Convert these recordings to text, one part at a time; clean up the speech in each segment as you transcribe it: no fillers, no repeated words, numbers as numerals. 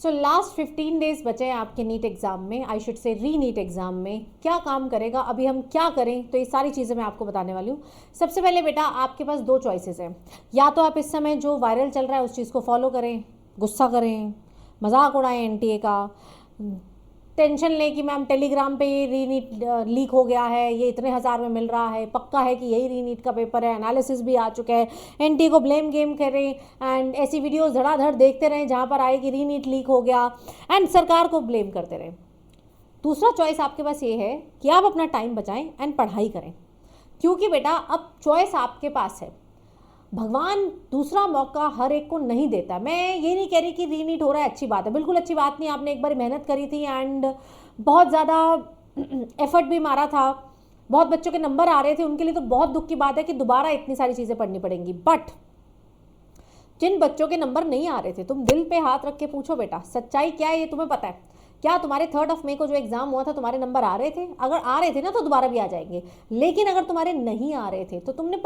So last 15 days बचे हैं आपके नीट एग्ज़ाम में, आई शुड से री नीट एग्ज़ाम में। क्या काम करेगा, अभी हम क्या करें, तो ये सारी चीज़ें मैं आपको बताने वाली हूँ। सबसे पहले बेटा आपके पास दो चॉइसेस हैं, या तो आप इस समय जो वायरल चल रहा है उस चीज़ को फॉलो करें, गुस्सा करें, मजाक उड़ाएं एनटीए का, टेंशन लें कि मैम टेलीग्राम पे ये रीनीट लीक हो गया है, ये इतने हज़ार में मिल रहा है, पक्का है कि यही रीनीट का पेपर है, एनालिसिस भी आ चुका है, एनटीए को ब्लेम गेम करें एंड ऐसी वीडियोस धड़ाधड़ देखते रहें जहाँ पर आए कि रीनीट लीक हो गया एंड सरकार को ब्लेम करते रहें। दूसरा चॉइस आपके पास ये है कि आप अपना टाइम बचाएं एंड पढ़ाई करें, क्योंकि बेटा अब चॉइस आपके पास है। भगवान दूसरा मौका हर एक को नहीं देता। मैं ये नहीं कह रही कि रीनीट हो रहा है अच्छी बात है, बिल्कुल अच्छी बात नहीं। आपने एक बार मेहनत करी थी एंड बहुत ज़्यादा एफर्ट भी मारा था, बहुत बच्चों के नंबर आ रहे थे, उनके लिए तो बहुत दुख की बात है कि दोबारा इतनी सारी चीज़ें पढ़नी पड़ेंगी। बट जिन बच्चों के नंबर नहीं आ रहे थे, तुम दिल पे हाथ रख के पूछो बेटा, सच्चाई क्या है ये तुम्हें पता है क्या? तुम्हारे 3 मई को जो एग्जाम हुआ था तुम्हारे नंबर आ रहे थे? अगर आ रहे थे ना तो दोबारा भी आ जाएंगे, लेकिन अगर तुम्हारे नहीं आ रहे थे तो तुमने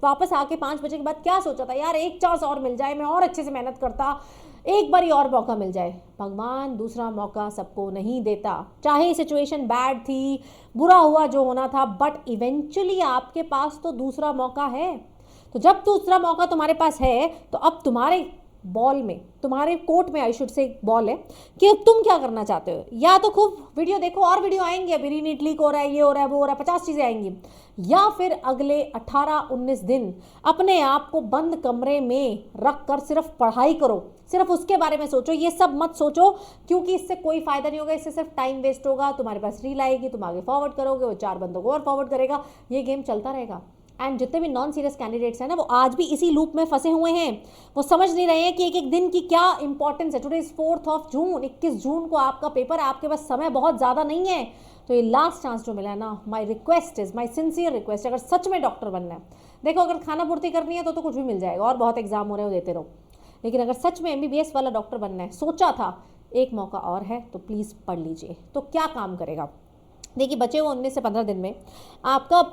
वापस आके 5 बजे के बाद क्या सोचा था? यार एक चांस और मिल जाए, मैं और अच्छे से मेहनत करता, एक बार और मौका मिल जाए। भगवान दूसरा मौका सबको नहीं देता, चाहे सिचुएशन बैड थी, बुरा हुआ जो होना था, बट इवेंचुअली आपके पास तो दूसरा मौका है। तो जब दूसरा मौका तुम्हारे पास है तो अब तुम्हारे बॉल में, तुम्हारे कोर्ट में आई शुड से बॉल है कि तुम क्या करना चाहते हो। या तो खूब वीडियो देखो, और वीडियो आएंगे, अभी रीनीट लीक हो रहा है, ये हो रहा है, वो हो रहा है, 50 चीज़ें आएंगी, या फिर अगले 18-19 दिन अपने आप को बंद कमरे में रख कर सिर्फ पढ़ाई करो, सिर्फ उसके बारे में सोचो, ये सब मत सोचो, क्योंकि इससे कोई फायदा नहीं होगा, इससे सिर्फ टाइम वेस्ट होगा। तुम्हारे पास रील आएगी, तुम आगे फॉरवर्ड करोगे, वो 4 बंदों को और फॉरवर्ड करेगा, ये गेम चलता रहेगा। एंड जितने भी नॉन सीरियस कैंडिडेट्स हैं ना, वो आज भी इसी लूप में फंसे हुए हैं। वो समझ नहीं रहे हैं कि एक एक दिन की क्या इंपॉर्टेंस है। टुडे इज 4 जून, 21 जून को आपका पेपर है, आपके पास समय बहुत ज़्यादा नहीं है। तो ये लास्ट चांस जो मिला है ना, my request is, my sincere request, अगर सच में डॉक्टर बनना है, देखो अगर खाना पूर्ति करनी है तो कुछ भी मिल जाएगा, और बहुत एग्जाम हो रहे हो, देते रहो, लेकिन अगर सच में MBBS वाला डॉक्टर बनना है, सोचा था एक मौका और है, तो प्लीज़ पढ़ लीजिए। तो क्या काम करेगा? देखिए बचे हुए 19 से 15 दिन में आपका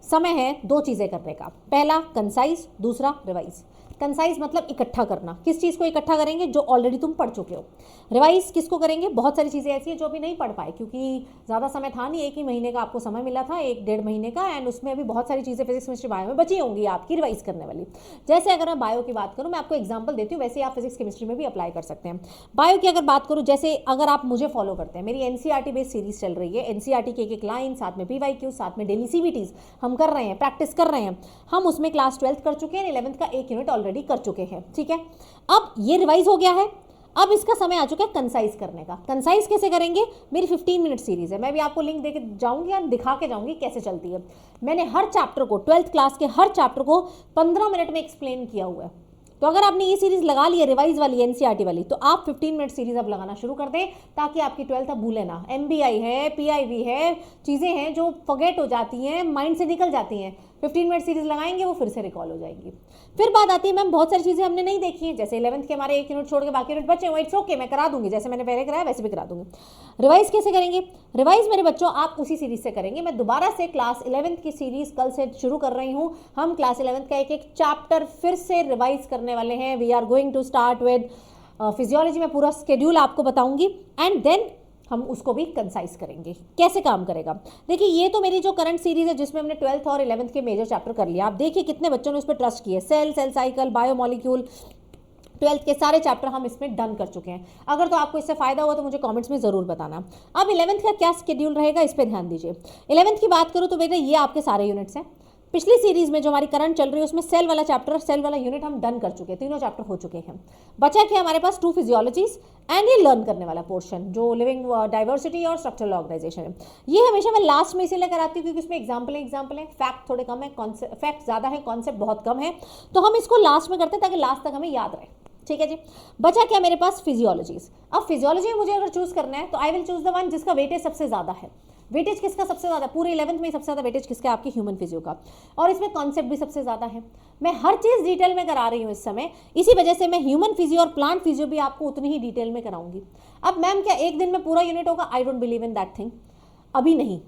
समय है 2 चीज़ें करने का। पहला कंसाइज, दूसरा रिवाइज। कंसाइज मतलब इकट्ठा करना। किस चीज़ को इकट्ठा करेंगे? जो ऑलरेडी तुम पढ़ चुके हो। रिवाइज किसको करेंगे? बहुत सारी चीज़ें ऐसी हैं जो अभी नहीं पढ़ पाए, क्योंकि ज़्यादा समय था नहीं, 1 ही महीने का आपको समय मिला था, 1-1.5 महीने का, एंड उसमें अभी बहुत सारी चीज़ें फिजिक्स केमिस्ट्री बायो में बची होंगी आपकी रिवाइज करने वाली। जैसे अगर मैं बायो की बात करूँ, मैं आपको एग्जाम्पल देती हूँ, वैसे आप फिजिक्स केमिस्ट्री में भी अप्लाई कर सकते हैं। बायो की अगर बात करूँ, जैसे अगर आप मुझे फॉलो करते हैं, मेरी NCERT बेस्ड सीरीज चल रही है, NCERT के एक लाइन, साथ में PYQ, साथ में डेली CBTs हम कर रहे हैं, प्रैक्टिस कर रहे हैं। हम उसमें क्लास 12th कर चुके हैं, 11th का 1 यूनिट ऑलरेडी कर चुके हैं, ठीक है। अब ये रिवाइज हो गया है, अब इसका समय आ चुका है कंसाइज करने का। कंसाइज कैसे करेंगे? मेरी 15 मिनट सीरीज है, मैं भी आपको लिंक देके जाऊंगी और दिखा के जाऊंगी कैसे चलती है। मैंने हर चैप्टर को, 12th क्लास के हर चैप्टर को 15 मिनट में एक्सप्लेन किया हुआ है। तो अगर आपने ये सीरीज लगा ली है, रिवाइज वाली, NCERT वाली, तो आप 15 मिनट सीरीज अब लगाना शुरू कर दें, ताकि आपकी 12th अब भूले ना। MBI है, PIV है, चीज़ें हैं जो फॉरगेट हो जाती हैं, माइंड से निकल जाती हैं। 15 मिनट सीरीज लगाएंगे, वो फिर से रिकॉल हो जाएंगी। फिर बात आती है मैम बहुत सारी चीज़ें हमने नहीं देखी हैं, जैसे 11th के हमारे 1 यूनिट छोड़ के बाकी यूनिट बचे हुए, इट्स ओके, मैं करा दूंगी, जैसे मैंने पहले कराया वैसे भी करा दूंगी। रिवाइज कैसे करेंगे? रिवाइज मेरे बच्चों आप उसी सीरीज से करेंगे। मैं दोबारा से क्लास 11th की सीरीज कल से शुरू कर रही हूँ। हम क्लास 11th का एक चैप्टर फिर से रिवाइज करने वाले हैं। We are going to start with physiology में पूरा स्केड्यूल आपको बताऊंगी, एंड देन हम उसको भी कंसाइज करेंगे। कैसे काम करेगा? देखिए ये तो मेरी जो करंट सीरीज है, जिसमें हमने 12th और 11th के मेजर चैप्टर कर लिया। आप देखिए कितने बच्चों ने उस पर ट्रस्ट किया। सेल साइकिल, बायोमोलिक्यूल, 12th के सारे चैप्टर हम इसमें डन कर चुके हैं। अगर तो आपको इससे फायदा हुआ तो मुझे कमेंट्स में ज़रूर बताना। अब 11th का क्या स्केड्यूल रहेगा, इस पर ध्यान दीजिए। 11th की बात करूँ तो बेटा ये आपके सारे यूनिट्स हैं। पिछली सीरीज में जो हमारी करंट चल रही है उसमें सेल वाला चैप्टर, सेल वाला यूनिट हम डन कर चुके हैं, 3 चैप्टर हो चुके हैं। बचा क्या हमारे पास? 2 फिजियोलॉजीज एंड ये लर्न करने वाला पोर्शन जो लिविंग डाइवर्सिटी और स्ट्रक्चरल ऑर्गेनाइजेशन है। ये हमेशा मैं लास्ट में इसीलिए कराती हूँ क्योंकि इसमें एग्जाम्पल है, फैक्ट थोड़े कम है, फैक्ट ज़्यादा है, कॉन्सेप्ट बहुत कम है, तो हम इसको लास्ट में करते हैं ताकि लास्ट तक हमें याद रहे। ठीक है जी। बचा क्या मेरे पास? फिजियोलॉजीज। अब फिजियोलॉजी में मुझे अगर चूज करना है तो I will choose the one जिसका वेटेज सबसे ज़्यादा है। वेटेज किसका सबसे ज़्यादा? पूरे 11th में सबसे ज़्यादा वेटेज किसका? आपकी ह्यूमन फिजियो का, और इसमें कॉन्सेप्ट भी सबसे ज़्यादा है। मैं हर चीज़ डिटेल में करा रही हूँ इस समय, इसी वजह से मैं ह्यूमन फिजियो और प्लांट फिजियो भी आपको उतनी ही डिटेल में कराऊंगी। अब मैम क्या एक दिन में पूरा यूनिट होगा? I don't believe in that thing. अभी नहीं,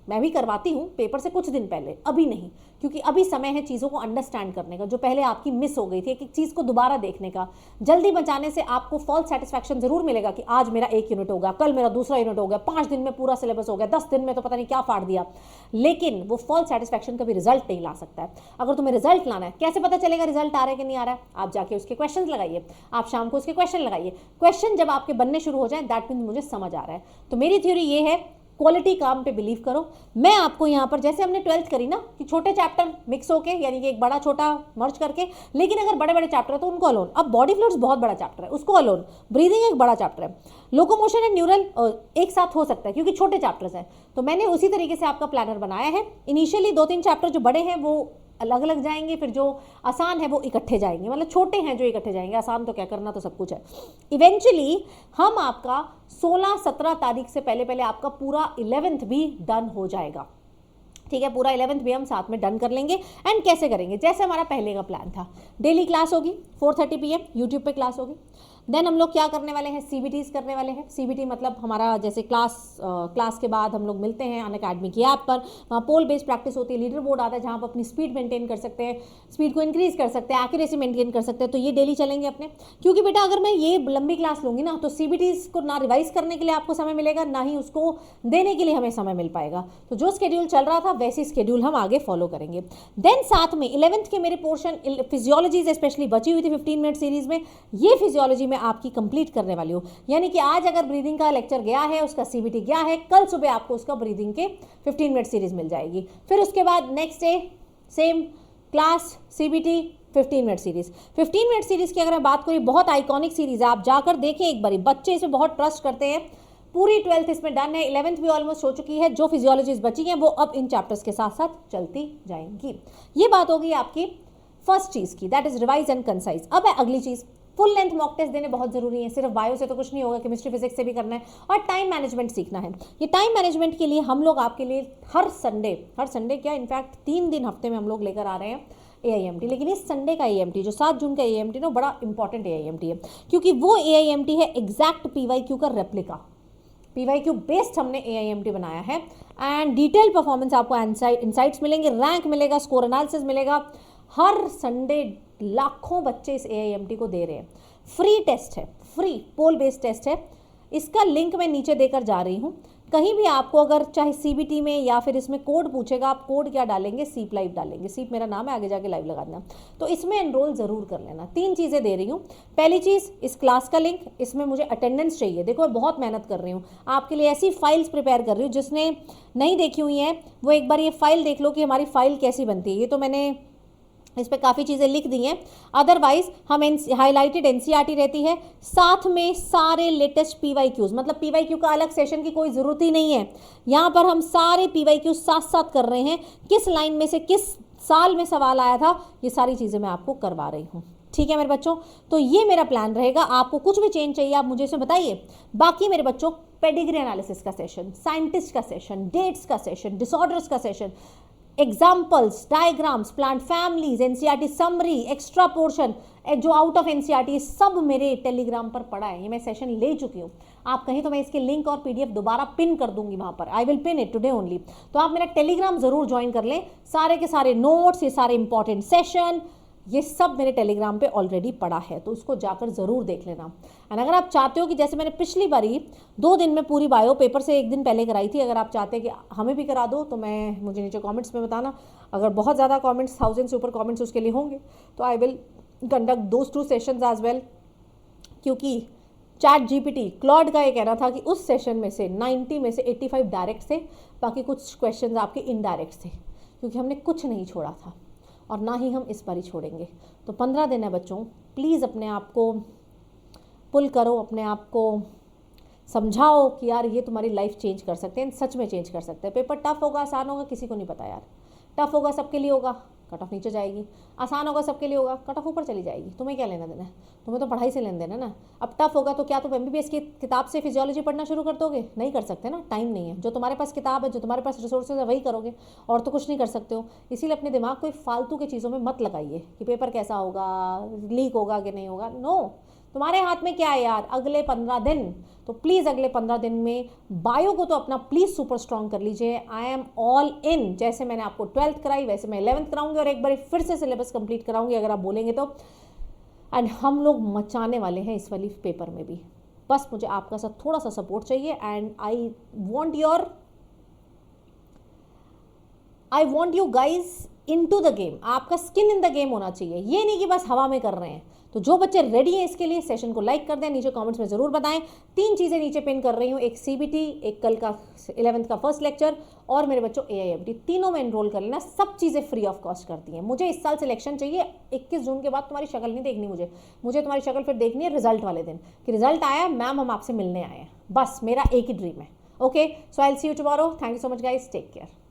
मैं भी करवाती हूँ पेपर से कुछ दिन पहले, अभी नहीं, क्योंकि अभी समय है चीज़ों को अंडरस्टैंड करने का, जो पहले आपकी मिस हो गई थी, एक एक चीज़ को दोबारा देखने का। जल्दी बचाने से आपको फॉल्स सेटिस्फैक्शन जरूर मिलेगा कि आज मेरा 1 यूनिट हो गया, कल मेरा दूसरा यूनिट हो गया, 5 दिन में पूरा सिलेबस हो गया, 10 दिन में तो पता नहीं क्या फाड़ दिया, लेकिन वो फॉल्स सेटिस्फैक्शन कभी रिजल्ट नहीं ला सकता है। अगर तुम्हें रिजल्ट लाना है, कैसे पता चलेगा रिजल्ट आ रहा है कि नहीं आ रहा है? आप जाके उसके क्वेश्चन लगाइए, आप शाम को उसके क्वेश्चन लगाइए। क्वेश्चन जब आपके बनने शुरू हो जाए, दैट मीन्स मुझे समझ आ रहा है। तो मेरी थ्योरी ये है, क्वालिटी काम पे बिलीव करो। मैं आपको यहाँ पर, जैसे हमने 12th करी ना, कि छोटे चैप्टर मिक्स होके, यानी कि एक बड़ा छोटा मर्ज करके, लेकिन अगर बड़े बड़े चैप्टर है तो उनको अलोन। अब बॉडी फ्लूइड्स बहुत बड़ा चैप्टर है, उसको अलोन। ब्रीदिंग एक बड़ा चैप्टर है, लोकोमोशन एंड न्यूरल एक साथ हो सकता है क्योंकि छोटे चैप्टर्स हैं। तो मैंने उसी तरीके से आपका प्लानर बनाया है। इनिशियली 2-3 चैप्टर जो बड़े हैं वो अलग अलग जाएंगे, फिर जो आसान है वो इकट्ठे जाएंगे, मतलब छोटे हैं जो इकट्ठे जाएंगे, आसान तो क्या करना तो सब कुछ है। इवेंचुअली हम आपका 16-17 तारीख से पहले पहले आपका पूरा 11th भी डन हो जाएगा। ठीक है, पूरा 11th भी हम साथ में डन कर लेंगे। एंड कैसे करेंगे? जैसे हमारा पहले का प्लान था, डेली क्लास होगी 4:30 PM यूट्यूब पे क्लास होगी। देन हम लोग क्या करने वाले हैं, CBTs करने वाले हैं। CBT मतलब हमारा जैसे क्लास के बाद हम लोग मिलते हैं अनअकैडमी की ऐप पर, वहाँ पोल बेस्ड प्रैक्टिस होती है, लीडर बोर्ड आता है जहाँ पर अपनी स्पीड मेंटेन कर सकते हैं, स्पीड को इंक्रीज कर सकते हैं, एक्यूरेसी मेंटेन कर सकते हैं। तो ये डेली चलेंगे अपने, क्योंकि बेटा अगर मैं ये लंबी क्लास लूँगी ना तो CBTs को ना रिवाइज करने के लिए आपको समय मिलेगा, ना ही उसको देने के लिए हमें समय मिल पाएगा। तो जो स्केड्यूल चल रहा था वैसे स्केड्यूल हम आगे फॉलो करेंगे। देन साथ में 11th के मेरे पोर्शन फिजियोलॉजी स्पेशली बची हुई थी 15 मिनट सीरीज में, ये फिजियोलॉजी में आपकी कंप्लीट करने वाली हूँ। यानी कि आज अगर ब्रीदिंग का लेक्चर गया है, उसका CBT गया है, कल सुबह आपको उसका ब्रीदिंग के 15 मिनट सीरीज मिल जाएगी। फिर उसके बाद next day same class, CBT, 15 minute series. 15 minute series की अगर मैं बात करूँ, बहुत आइकॉनिक सीरीज है, आप जाकर देखें एक बारी, बच्चे इसे बहुत ट्रस्ट करते हैं। पूरी 12th इसमें डन है, 11th भी ऑलमोस्ट हो चुकी है। जो फिजियोलॉजीज बची हैं वो अब इन चैप्टर्स के साथ साथ चलती जाएंगी। ये बात होगी आपकी फर्स्ट चीज़ की, that is revise and concise. अब है अगली चीज़, फुल लेंथ मॉक टेस्ट देने बहुत जरूरी है। सिर्फ बायो से तो कुछ नहीं होगा, केमिस्ट्री फिजिक्स से भी करना है, और टाइम मैनेजमेंट सीखना है। ये टाइम मैनेजमेंट के लिए हम लोग आपके लिए हर संडे क्या, इनफैक्ट 3 दिन हफ्ते में हम लोग लेकर आ रहे हैं AIMT। लेकिन इस संडे का AIMT जो 7 जून का AIMT ना, बड़ा इंपॉर्टेंट AIMT है, क्योंकि वो AIMT है एग्जैक्ट PYQ का रेप्लिका। PYQ बेस्ड हमने AIMT बनाया है, एंड डिटेल परफॉर्मेंस आपको इंसाइट्स मिलेंगे, रैंक मिलेगा, स्कोर एनालिसिस मिलेगा। हर संडे लाखों बच्चे इस AIMT को दे रहे हैं। फ्री टेस्ट है, फ्री पोल बेस्ड टेस्ट है। इसका लिंक मैं नीचे देकर जा रही हूँ। कहीं भी आपको अगर चाहे CBT में या फिर इसमें कोड पूछेगा, आप कोड क्या डालेंगे, सीप लाइव डालेंगे। सीप मेरा नाम है, आगे जाके लाइव लगा देना। तो इसमें एनरोल ज़रूर कर लेना। 3 चीज़ें दे रही हूँ। पहली चीज़, इस क्लास का लिंक, इसमें मुझे अटेंडेंस चाहिए। देखो मैं बहुत मेहनत कर रही हूँ आपके लिए, ऐसी फाइल्स प्रिपेयर कर रही हूँ। जिसने नहीं देखी हुई है वो एक बार ये फाइल देख लो कि हमारी फाइल कैसी बनती है। ये तो मैंने इस पर काफ़ी चीज़ें लिख दी हैं। अदरवाइज हम हाईलाइटेड NCERT रहती है, साथ में सारे लेटेस्ट PYQs, मतलब PYQ का अलग सेशन की कोई ज़रूरत ही नहीं है। यहाँ पर हम सारे PYQ साथ साथ कर रहे हैं। किस लाइन में से किस साल में सवाल आया था, ये सारी चीज़ें मैं आपको करवा रही हूँ। ठीक है मेरे बच्चों, तो ये मेरा प्लान रहेगा। आपको कुछ भी चेंज चाहिए आप मुझे इसे बताइए। बाकी मेरे बच्चों, पेडिग्री एनालिसिस का सेशन, साइंटिस्ट का सेशन, डेट्स का सेशन, डिसऑर्डर्स का session, examples, diagrams, plant families, NCERT summary, extra portion जो आउट ऑफ NCERT, सब मेरे टेलीग्राम पर पड़ा है। ये मैं सेशन ले चुकी हूँ। आप कहीं तो मैं इसके लिंक और PDF दोबारा पिन कर दूंगी वहाँ पर। I will pin it today only. तो आप मेरा टेलीग्राम जरूर ज्वाइन कर लें। सारे के सारे नोट्स, ये सारे इंपॉर्टेंट सेशन, ये सब मेरे टेलीग्राम पे ऑलरेडी पड़ा है, तो उसको जाकर ज़रूर देख लेना। एंड अगर आप चाहते हो कि जैसे मैंने पिछली बारी 2 दिन में पूरी बायो पेपर से 1 दिन पहले कराई थी, अगर आप चाहते हैं कि हमें भी करा दो तो मैं मुझे नीचे कमेंट्स में बताना। अगर बहुत ज़्यादा कमेंट्स, 1000 से ऊपर कमेंट्स उसके लिए होंगे तो I will conduct those 2 sessions as well. क्योंकि ChatGPT, क्लॉड का ये कहना था कि उस सेशन में से 90 में से 85 डायरेक्ट थे, बाकी कुछ क्वेश्चन आपके इनडायरेक्ट थे, क्योंकि हमने कुछ नहीं छोड़ा था और ना ही हम इस बार ही छोड़ेंगे। तो 15 दिन है बच्चों, प्लीज़ अपने आप को पुल करो, अपने आप को समझाओ कि यार ये तुम्हारी लाइफ चेंज कर सकते हैं, सच में चेंज कर सकते हैं। पेपर टफ होगा, आसान होगा, किसी को नहीं पता यार। टफ होगा सबके लिए होगा, कट ऑफ नीचे जाएगी। आसान होगा सबके लिए होगा, कट ऑफ ऊपर चली जाएगी। तुम्हें क्या लेना देना है, तुम्हें तो पढ़ाई से लेना देना ना। अब टफ होगा तो क्या तुम MBBS की किताब से फिजियोलॉजी पढ़ना शुरू कर दोगे? नहीं कर सकते ना, टाइम नहीं है। जो तुम्हारे पास किताब है, जो तुम्हारे पास रिसोर्सेज है, वही करोगे, और तो कुछ नहीं कर सकते हो। इसीलिए अपने दिमाग को फालतू की चीज़ों में मत लगाइए कि पेपर कैसा होगा, लीक होगा कि नहीं होगा। नो, तुम्हारे हाथ में क्या है यार, अगले 15 दिन, तो प्लीज़ अगले 15 दिन में बायो को तो अपना प्लीज़ सुपर स्ट्रॉन्ग कर लीजिए। आई एम ऑल इन, जैसे मैंने आपको 12th कराई वैसे मैं 11th कराऊंगी और एक बार फिर से सिलेबस कंप्लीट कराऊंगी अगर आप बोलेंगे तो। एंड हम लोग मचाने वाले हैं इस वाली पेपर में भी। बस मुझे आपका साथ थोड़ा सा सपोर्ट चाहिए and I want you guys into the game. आपका स्किन इन द गेम होना चाहिए, ये नहीं कि बस हवा में कर रहे हैं। तो जो बच्चे रेडी हैं इसके लिए सेशन को लाइक कर दें, नीचे कमेंट्स में ज़रूर बताएं। 3 चीज़ें नीचे पिन कर रही हूँ, एक CBT, एक कल का 11th का फर्स्ट लेक्चर और मेरे बच्चों AIMT, तीनों में एनरोल कर लेना। सब चीज़ें फ्री ऑफ कॉस्ट करती हैं। मुझे इस साल सिलेक्शन चाहिए, 21 जून के बाद तुम्हारी शक्ल नहीं देखनी मुझे तुम्हारी शक्ल फिर देखनी है रिजल्ट वाले दिन कि रिजल्ट आया मैम हम आपसे मिलने आए हैं। बस मेरा एक ही ड्रीम है। Okay, so I will see you tomorrow. Thank you so much guys, take care.